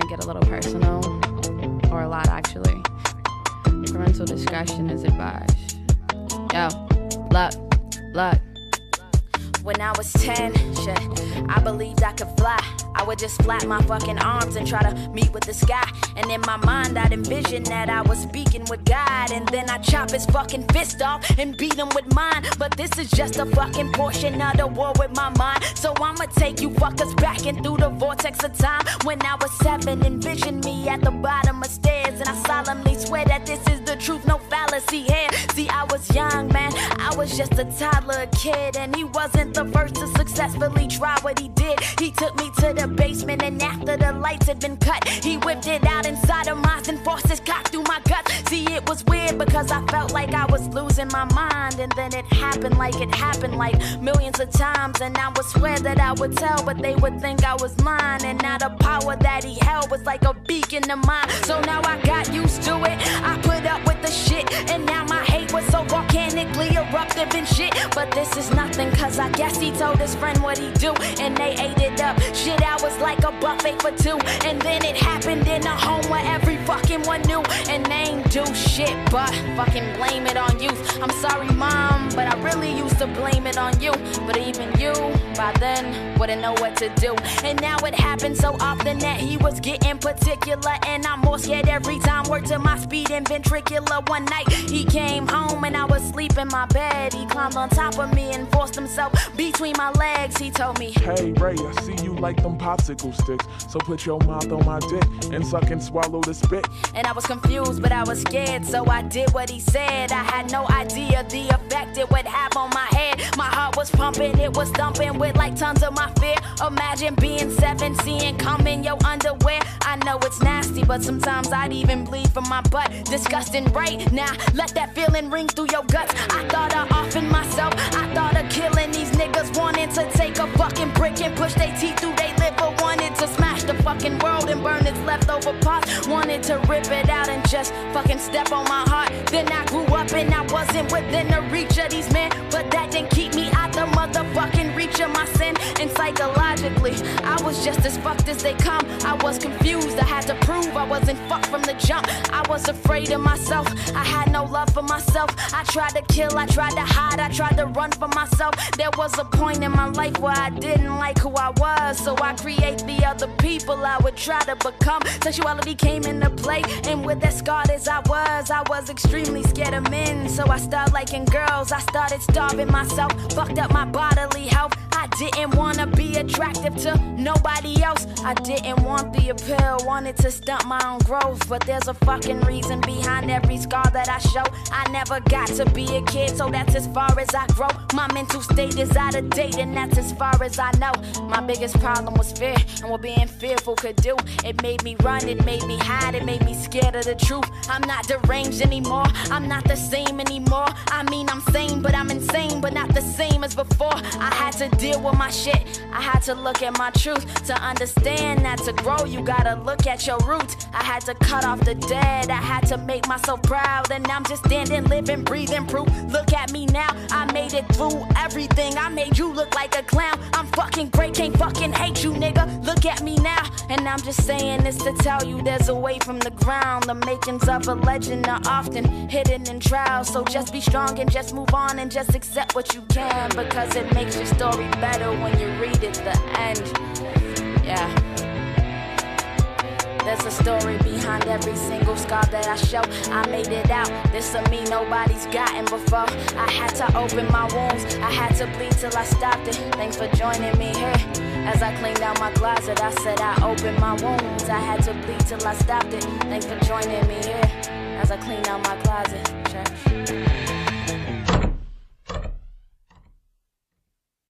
to get a little personal, or a lot actually. Parental discretion is advised. Yo, look. When I was 10, shit, I believed I could fly. I would just flap my fucking arms and try to meet with the sky. And in my mind I'd envision that I was speaking with God. And then I'd chop his fucking fist off and beat him with mine. But this is just a fucking portion of the war with my mind. So I'ma take you fuckers back and through the vortex of time. When I was 7, envision me at the bottom of stairs. And I solemnly swear that this is the truth, no fallacy here. See, I was young, man, I was just a toddler kid. And he wasn't the first to successfully try what he did. He took me to the basement, and after the lights had been cut, he whipped it out inside of mine and forced his cock through my guts. See, it was weird because I felt like I was losing my mind. And then it happened like millions of times. And I would swear that I would tell, but they would think I was mine. And now the power that he held was like a beacon to mine. So now I got used to it, I put up with the shit. And now my hate was so volcanically eruptive and shit. But this is nothing, cause I guess he told his friend what he do, and they ate it up. Shit, I was like a buffet for two. And then it happened in a home where every fucking one knew. And they ain't do shit but fucking blame it on youth. I'm sorry, mom, but I really used to blame it on you. But even you, by then, wouldn't know what to do. And now it happens so often that he was getting particular. And I'm more scared every time. Word to my speed and ventricular. One night he came home and I was asleep in my bed. He climbed on top of me and forced himself between my legs. He told me, "Hey Ray, I see you like them popsicle sticks. So put your mouth on my dick and suck and swallow the spit." And I was confused, but I was scared, so I did what he said. I had no idea the effect it would have on my head. My heart was pumping, it was thumping with like tons of my fear. Imagine being 7, seeing cum in your underwear. I know it's nasty, but sometimes I'd even bleed from my butt. Disgusting, right? Now, let that feeling ring through your guts. I thought of offing myself, I thought of killing these niggas. Wanted to take a fucking brick and push their teeth through their liver. Wanted to smash the fucking world and burn its leftover parts. Wanted to rip it out and just fucking step on my heart. Then I grew up and I wasn't within the reach of these men, but that didn't keep me out the motherfucking reach of my sin. And psychologically, I was just as fucked as they come. I was confused, I had to prove I wasn't fucked from the jump. I was afraid of myself, I had no love for myself. I tried to kill, I tried to hide, I tried to run for myself. There was a point in my life where I didn't like who I was, so I create the other people I would try to become. Sexuality came into play, and with as scarred as I was extremely scared of men. So I started liking girls, I started starving myself, fucked up my bodily health. I didn't wanna be attractive to nobody else. I didn't want the appeal, wanted to stunt my own growth. But there's a fucking reason behind every scar that I show. I never got to be a kid, so that's as far as I grow. My mental state is out of date, and that's as far as I know. My biggest problem was fear, and what being fearful could do. It made me run, it made me hide, it made me scared of the truth. I'm not deranged anymore, I'm not the same anymore. I mean, I'm sane, but I'm insane, but not the same as before. I had to deal with my shit, I had to look at my truth. To understand that to grow, you gotta look at your roots. I had to cut off the dead, I had to make myself proud. And I'm just standing, living, breathing proof. Look at me now, I made it through everything. I made you look like a clown. I'm fucking great, can't fucking hate you, nigga. Look at me now. And I'm just saying this to tell you there's a way from the ground. The makings of a legend are often hidden in trials. So just be strong and just move on and just accept what you can, because it makes your story better when you read it the end. Yeah. There's a story behind every single scar that I show. I made it out, this of me nobody's gotten before. I had to open my wounds, I had to bleed till I stopped it. Thanks for joining me here. As I cleaned out my closet, I said I opened my wounds. I had to bleed till I stopped it. Thanks for joining me here. As I cleaned out my closet, church.